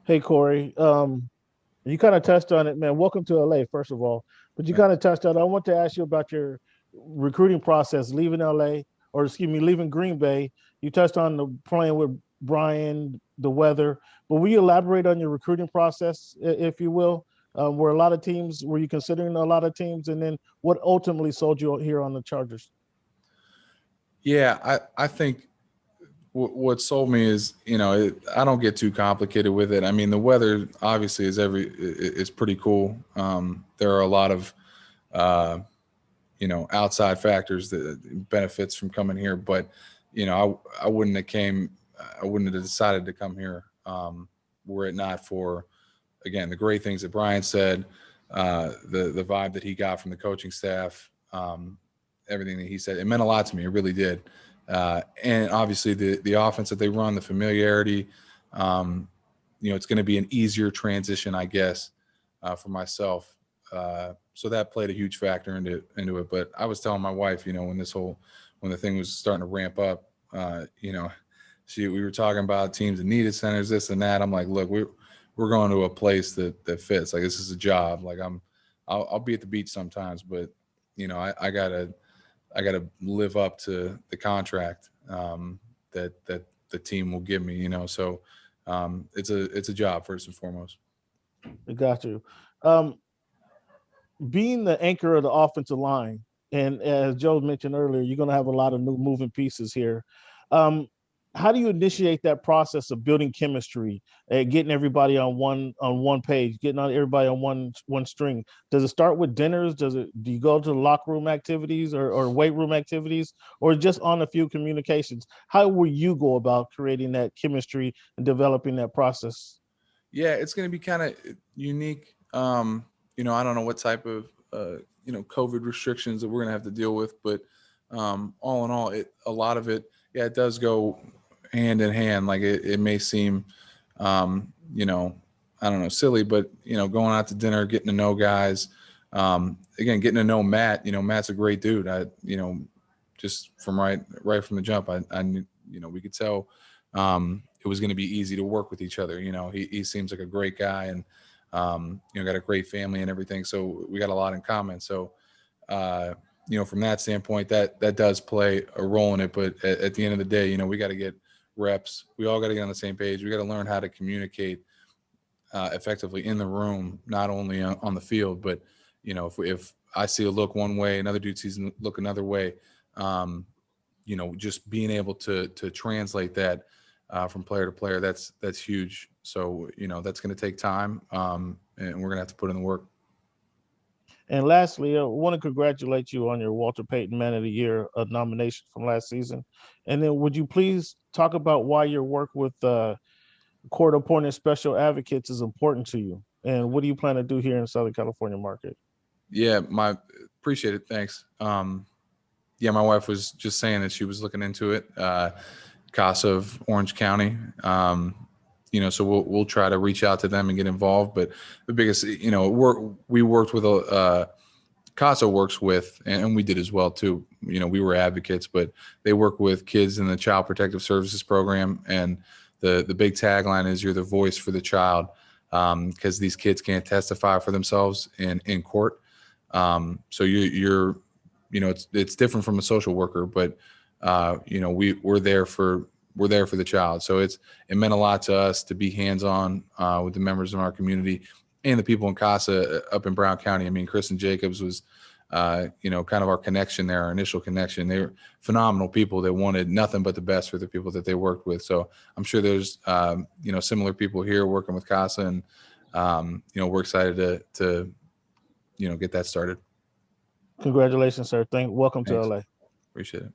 Hey, Corey. You kind of touched on it, man. Welcome to LA, first of all. But you kind of touched on it. I want to ask you about your recruiting process, leaving LA, or excuse me, leaving Green Bay. You touched on the playing with Brian, the weather. But will you elaborate on your recruiting process, if you will? Were you considering a lot of teams? And then what ultimately sold you here on the Chargers? Yeah, I think what sold me is, I don't get too complicated with it. I mean, the weather obviously is pretty cool. There are a lot of uh, outside factors that benefits from coming here, but I wouldn't have came, I wouldn't have decided to come here were it not for, again, the great things that Brian said, the vibe that he got from the coaching staff, everything that he said. It meant a lot to me. It really did. And obviously the offense that they run, the familiarity, it's going to be an easier transition, I guess, for myself. So that played a huge factor into it. But I was telling my wife, when the thing was starting to ramp up, we were talking about teams that needed centers, this and that. I'm like, look, we're going to a place that fits. Like, this is a job. Like, I'll be at the beach sometimes, but I gotta live up to the contract that the team will give me. So it's a job first and foremost. I got you. Um, Being the anchor of the offensive line, and as Joe mentioned earlier, you're going to have a lot of new moving pieces here. Um, how do you initiate that process of building chemistry and getting everybody on one page, getting on everybody on one string? Does it start with dinners? Do you go to locker room activities or weight room activities, or just on a few communications? How will you go about creating that chemistry and developing that process? Yeah, it's going to be kind of unique. I don't know what type of COVID restrictions that we're going to have to deal with, but all in all, a lot of it, yeah, it does go hand in hand. Like, it may seem, um, you know, I don't know, silly, but going out to dinner, getting to know guys. Again, getting to know Matt. Matt's a great dude. Just from right from the jump, I knew, we could tell it was going to be easy to work with each other. He seems like a great guy, and got a great family and everything. So we got a lot in common. So from that standpoint, that does play a role in it. But at the end of the day, we got to get reps. We all got to get on the same page. We got to learn how to communicate effectively in the room, not only on the field, but if I see a look one way, another dude sees a look another way. Just being able to translate that from player to player, that's huge. So that's going to take time, and we're going to have to put in the work. And lastly, I want to congratulate you on your Walter Payton Man of the Year nomination from last season. And then would you please talk about why your work with court appointed special advocates is important to you? And what do you plan to do here in Southern California market? Yeah, appreciate it. Thanks. Yeah, my wife was just saying that she was looking into it. CASA of Orange County. So we'll try to reach out to them and get involved. But the biggest, we worked with CASA works with, and we did as well too. We were advocates, but they work with kids in the Child Protective Services program, and the big tagline is "You're the voice for the child," because these kids can't testify for themselves in court. So you're it's different from a social worker, but we're there for the child. So it meant a lot to us to be hands-on with the members of our community and the people in CASA up in Brown County. I mean, Chris and Jacobs was, kind of our connection there, our initial connection. They were phenomenal people that wanted nothing but the best for the people that they worked with. So I'm sure there's, similar people here working with CASA, and, we're excited to get that started. Congratulations, sir. Welcome to Thanks. LA. Appreciate it.